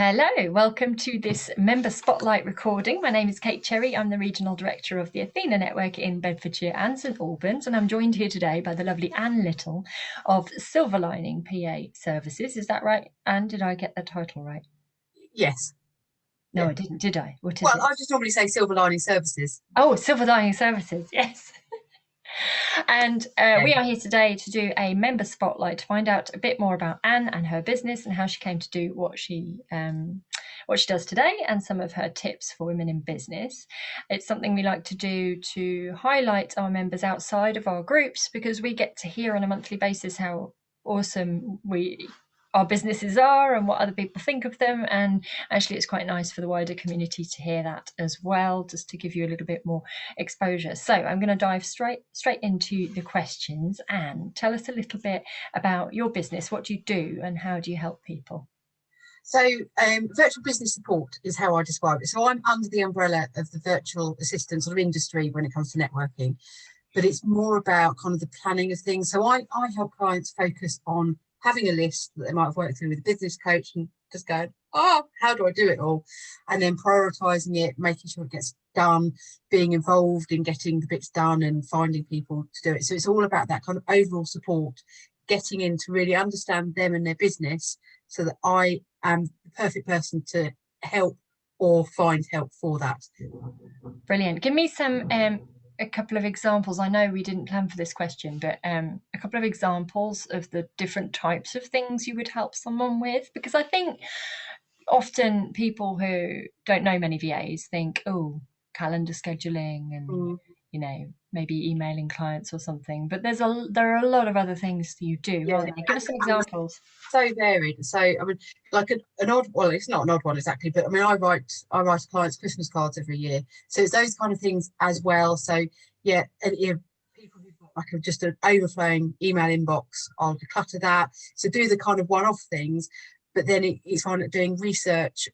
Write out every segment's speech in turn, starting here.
Hello, welcome to this member spotlight recording. My name is Kate Cherry. I'm the Regional Director of the Athena Network in Bedfordshire and St Albans, and I'm joined here today by the lovely Anne Little of Silver Lining PA Services. Is that right, Anne? Did I get that title right? Yes. No, Yeah. I didn't, did I? What is Well, it? I just normally say Silver Lining Services. Oh, Silver Lining Services, yes. And Yeah. we are here today to do a member spotlight to find out a bit more about Anne and her business and how she came to do what she does today and some of her tips for women in business. It's something we like to do to highlight our members outside of our groups because we get to hear on a monthly basis how awesome our businesses are and what other people think of them, and actually it's quite nice for the wider community to hear that as well, just to give you a little bit more exposure. So I'm going to dive straight into the questions. And tell us a little bit about your business. What do you do and how do you help people? So, virtual business support is how I describe it. So, I'm under the umbrella of the virtual assistant sort of industry when it comes to networking, but it's more about kind of the planning of things. So, I help clients focus on having a list that they might have worked through with a business coach and just going, oh, how do I do it all? And then prioritizing it, making sure it gets done, being involved in getting the bits done and finding people to do it. So, it's all about that kind of overall support, getting in to really understand them and their business so that I am the perfect person to help or find help for that. Brilliant. Give me a couple of examples. I know we didn't plan for this question, but a couple of examples of the different types of things you would help someone with, because I think often people who don't know many VAs think, oh, calendar scheduling and Mm. maybe emailing clients or something. But there are a lot of other things that you do, Yeah, aren't there? Give us some examples. so varied. So I mean, like an odd, well, it's not an odd one exactly, but I mean, I write clients Christmas cards every year, so it's those kind of things as well. So yeah, and people who've got like just an overflowing email inbox, I'll declutter that. So do the kind of one-off things, but then it's on doing research,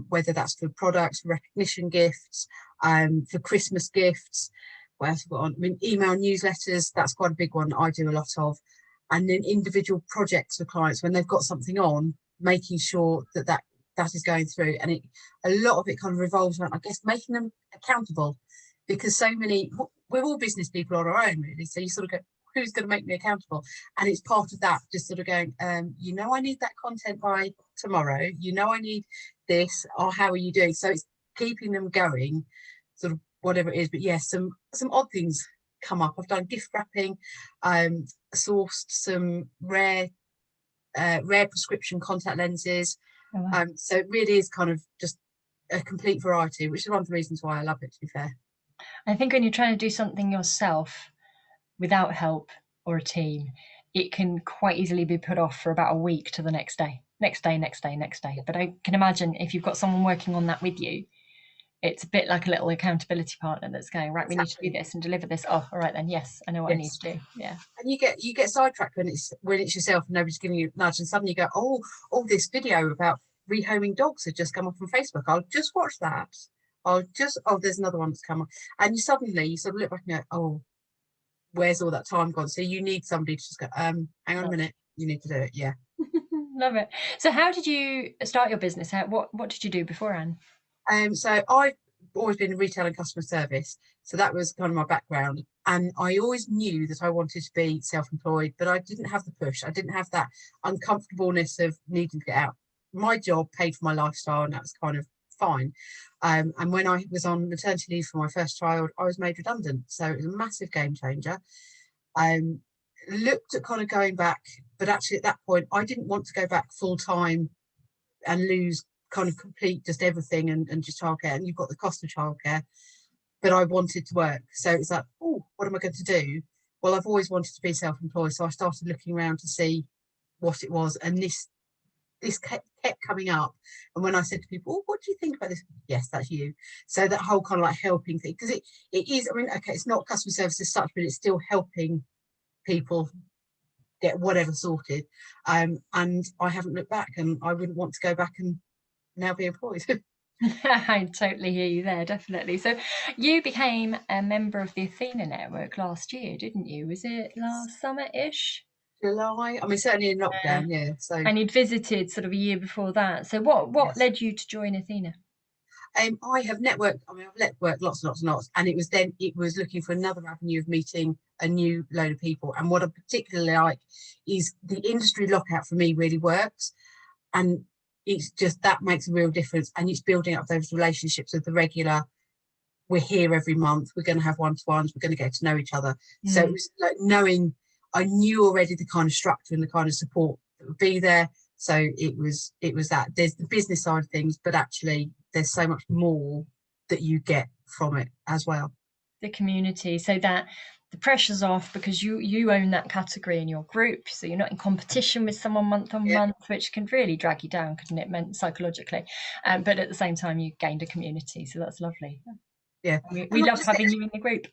whether that's for products, for recognition gifts, for Christmas gifts. What else have I got on? I mean, email newsletters, that's quite a big one I do a lot of. And then individual projects for clients when they've got something on, making sure that is going through. And a lot of it kind of revolves around, I guess, making them accountable, because we're all business people on our own, really. So you sort of go, who's going to make me accountable? And it's part of that, just sort of going, I need that content by tomorrow. I need this, or how are you doing? So it's keeping them going, sort of whatever it is. But yes, some odd things come up. I've done gift wrapping, sourced some rare prescription contact lenses. Oh, wow. So it really is kind of just a complete variety, which is one of the reasons why I love it, to be fair. I think when you're trying to do something yourself without help or a team, it can quite easily be put off for about a week to the next day, next day, next day, next day. But I can imagine if you've got someone working on that with you, it's a bit like a little accountability partner that's going, right, we need to do Exactly. this and deliver this. Oh, all right then, yes, I know what I need Yes. to do. Yeah. And you get sidetracked when it's yourself and nobody's giving you a nudge, and suddenly you go, oh, this video about rehoming dogs had just come up on Facebook. I'll just watch that. There's another one that's come up. And you sort of look back and go, oh, where's all that time gone? So you need somebody to just go, hang on a minute, you need to do it. Yeah. Love it. So how did you start your business? What did you do before, Anne? So I've always been in retail and customer service. So that was kind of my background. And I always knew that I wanted to be self-employed, but I didn't have the push. I didn't have that uncomfortableness of needing to get out. My job paid for my lifestyle, and that was kind of fine. And when I was on maternity leave for my first child, I was made redundant. So it was a massive game changer. Um, Looked at kind of going back, but actually at that point, I didn't want to go back full time and lose kind of complete just everything and just childcare. And you've got the cost of childcare, but I wanted to work. So it's like, oh, what am I going to do? Well, I've always wanted to be self-employed. So I started looking around to see what it was. And this kept coming up. And when I said to people, oh, what do you think about this? Yes, that's you. So that whole kind of like helping thing, because it is, I mean, okay, it's not customer service as such, but it's still helping people get whatever sorted. And I haven't looked back, and I wouldn't want to go back and now be employed. I totally hear you there, definitely. So you became a member of the Athena Network last year, didn't you? Was it last summer-ish? July. I mean, certainly in Yeah. lockdown, yeah. So And you'd visited sort of a year before that. So what yes. led you to join Athena? I have networked. I mean, I've networked lots and lots and lots, and it was looking for another avenue of meeting a new load of people. And what I particularly like is the industry lockout for me really works, and it's just that makes a real difference. And it's building up those relationships with the regular. We're here every month. We're going to have one-to-ones. We're going to get to know each other. So it Mm. was like knowing. I knew already the kind of structure and the kind of support that would be there. So it was that there's the business side of things, but actually there's so much more that you get from it as well. The community, so that the pressure's off because you own that category in your group, so you're not in competition with someone month on Yeah, month, which can really drag you down, couldn't it, meant psychologically. But at the same time you gained a community, so that's lovely. yeah, and We not love just having you in the group.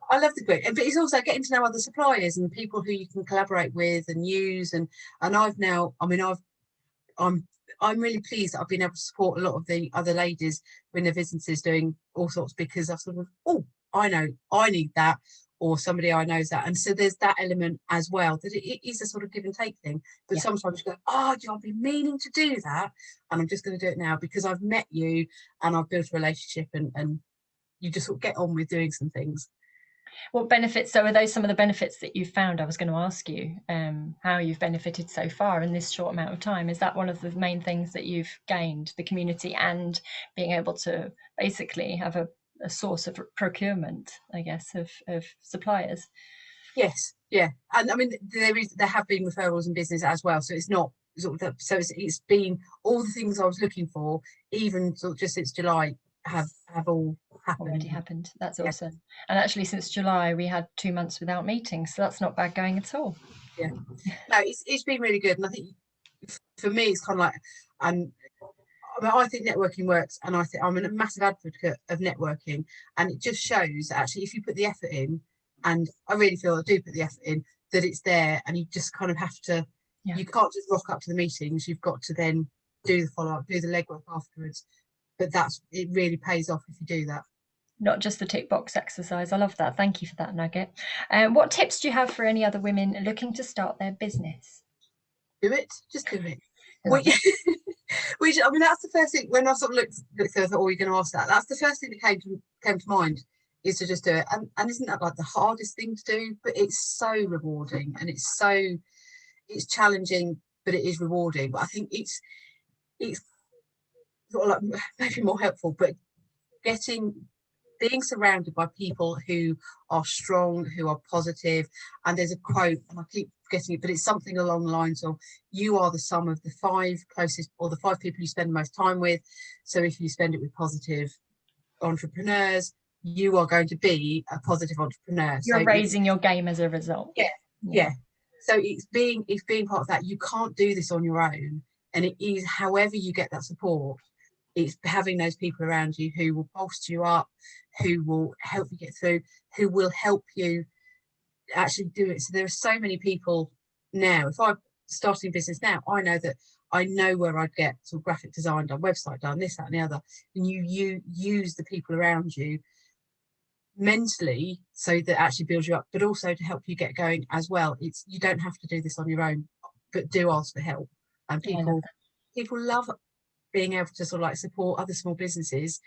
I love the group, but it's also getting to know other suppliers and people who you can collaborate with and use. And I've now, I mean, I'm I'm really pleased that I've been able to support a lot of the other ladies when their businesses doing all sorts because I've sort of, oh, I know I need that, or somebody I know is that. And so there's that element as well that it is a sort of give and take thing. But Yeah, sometimes you go, oh, I've been meaning to do that, and I'm just going to do it now because I've met you and I've built a relationship, and you just sort of get on with doing some things. what benefits, so are those some of the benefits that you've found? I was going to ask you how you've benefited so far in this short amount of time. Is that one of the main things that you've gained, the community and being able to basically have a source of procurement, I guess, of suppliers? Yes, yeah, and I mean there have been referrals in business as well, so it's not sort of so it's been all the things I was looking for, even sort of just since July have all Already happened. happened. That's Yeah, awesome. And actually, since July, we had 2 months without meetings, so that's not bad going at all. yeah. No, it's been really good, and I think for me it's kind of like um. I mean, I think networking works, and I think I'm a massive advocate of networking, and it just shows that actually if you put the effort in, and I really feel I do put the effort in, that it's there, and you just kind of have to. Yeah. You can't just rock up to the meetings. You've got to then do the follow up, do the legwork afterwards. But it really pays off if you do that. Not just the tick box exercise. I love that. Thank you for that nugget. What tips do you have for any other women looking to start their business? Do it, just do it. Love We, it. I mean, that's the first thing when I sort of looked through. I thought, oh, you're going to ask that. That's the first thing that came to mind is to just do it. And isn't that like the hardest thing to do? But it's so rewarding and it's challenging, but it is rewarding. But I think it's sort of like maybe more helpful, but getting being surrounded by people who are strong, who are positive. And there's a quote, and I keep forgetting it, but it's something along the lines of you are the sum of the five closest or the five people you spend the most time with. So if you spend it with positive entrepreneurs, you are going to be a positive entrepreneur. So You're it's raising your game as a result. yeah, Yeah. yeah. So it's being part of that. You can't do this on your own. And it is however you get that support, it's having those people around you who will bolster you up, who will help you get through, who will help you actually do it. So there are so many people now. If I'm starting a business now, I know that I know where I'd get sort of graphic design done, website done, this, that, and the other. And you use the people around you mentally so that actually builds you up, but also to help you get going as well. It's you don't have to do this on your own, but do ask for help. And Yeah, I love people love being able to sort of like support other small businesses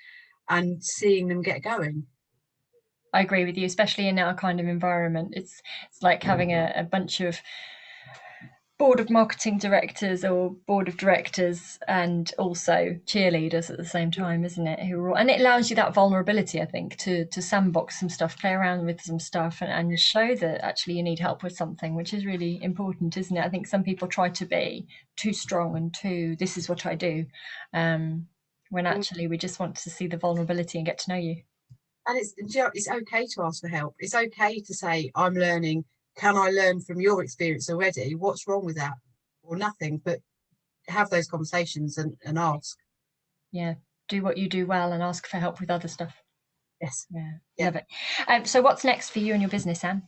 and seeing them get going. I agree with you, especially in our kind of environment. It's like having a bunch of board of marketing directors or board of directors and also cheerleaders at the same time, isn't it? And it allows you that vulnerability, I think, to sandbox some stuff, play around with some stuff, and show that actually you need help with something, which is really important, isn't it? I think some people try to be too strong and too this is what I do, when Mm. actually we just want to see the vulnerability and get to know you. And it's okay to ask for help. It's okay to say, I'm learning. Can I learn from your experience already? What's wrong with that? Or nothing, but have those conversations and ask. Yeah, do what you do well and ask for help with other stuff. Yes. Yeah, Yeah. love it. So what's next for you and your business, Anne?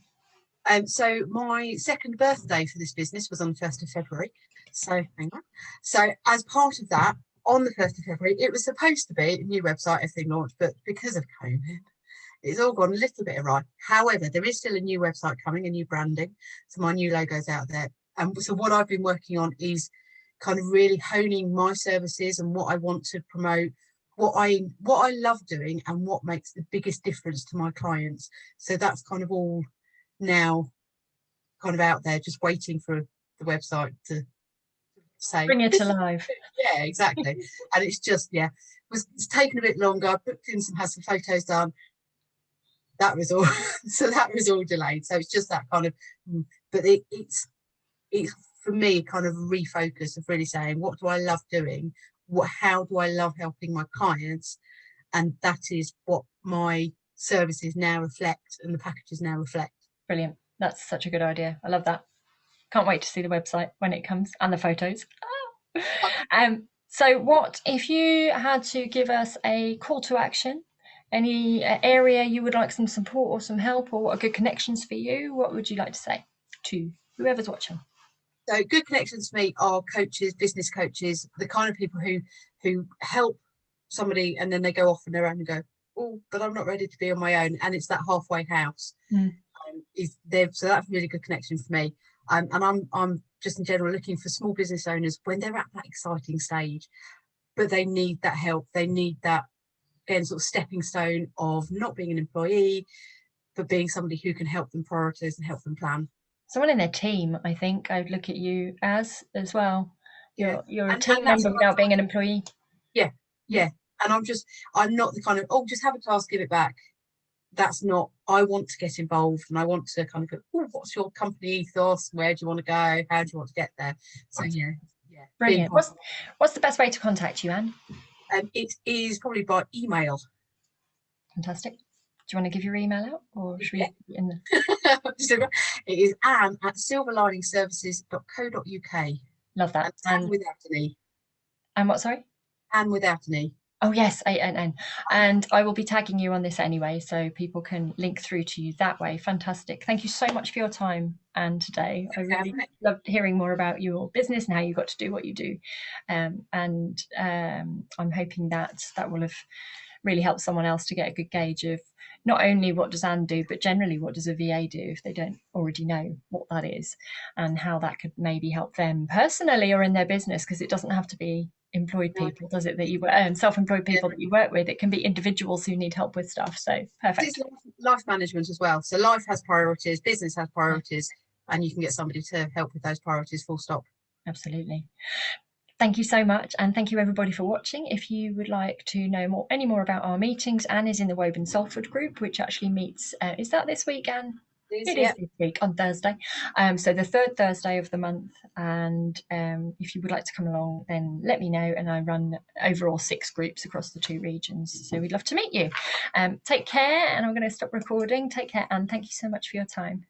So my second birthday for this business was on the 1st of February. So hang on. So as part of that, on the 1st of February, it was supposed to be a new website, everything launched, but because of COVID, it's all gone a little bit awry. However, there is still a new website coming, a new branding. So my new logo's out there. And so what I've been working on is kind of really honing my services and what I want to promote, what I love doing and what makes the biggest difference to my clients. So that's kind of all now kind of out there, just waiting for the website to say Bring it to life. yeah, exactly. And it's just it's taken a bit longer. I booked in had some photos done. That was all so that was all delayed. So it's just that kind of but it's for me kind of a refocus of really saying what do I love doing, how do I love helping my clients, and that is what my services now reflect and the packages now reflect. Brilliant. That's such a good idea. I love that. Can't wait to see the website when it comes and the photos. So what if you had to give us a call to action, any area you would like some support or some help, or what are good connections for you, what would you like to say to whoever's watching? So good connections for me are coaches, business coaches, the kind of people who help somebody and then they go off on their own and go, oh, but I'm not ready to be on my own. And it's that halfway house. So that's a really good connection for me. And I'm just in general looking for small business owners when they're at that exciting stage, but they need that help. They need that, again, sort of stepping stone of not being an employee, but being somebody who can help them prioritize and help them plan. Someone in their team, I think I'd look at you as well. You're a team and member without being an employee. Yeah. And I'm not the kind of, oh, just have a task, give it back. That's not, I want to get involved and I want to kind of go, oh, what's your company ethos? Where do you want to go? How do you want to get there? So yeah. Brilliant. What's the best way to contact you, Anne? It is probably by email. Fantastic. Do you want to give your email out, or should we in the... It is anne@silverliningservices.co.uk. Love that. And without an E. And what, sorry? And without an E. Oh yes, A-N-N. And I will be tagging you on this anyway, so people can link through to you that way. Fantastic. Thank you so much for your time, Anne, today. I really loved hearing more about your business and how you got to do what you do. I'm hoping that will have really helped someone else to get a good gauge of not only what does Anne do, but generally what does a VA do if they don't already know what that is, and how that could maybe help them personally or in their business, because it doesn't have to be employed people, does it, that you self-employed people that you work with. It can be individuals who need help with stuff. So perfect. It's life management as well. So life has priorities, business has priorities, and you can get somebody to help with those priorities, full stop. Absolutely. Thank you so much, and thank you everybody for watching. If you would like to know any more about our meetings, Anne is in the Woburn-Salford group, which actually meets, is that this week, Anne? It is this week on Thursday. So the third Thursday of the month. And if you would like to come along, then let me know. And I run overall 6 groups across the 2 regions. So we'd love to meet you. Take care. And I'm going to stop recording. Take care. And thank you so much for your time.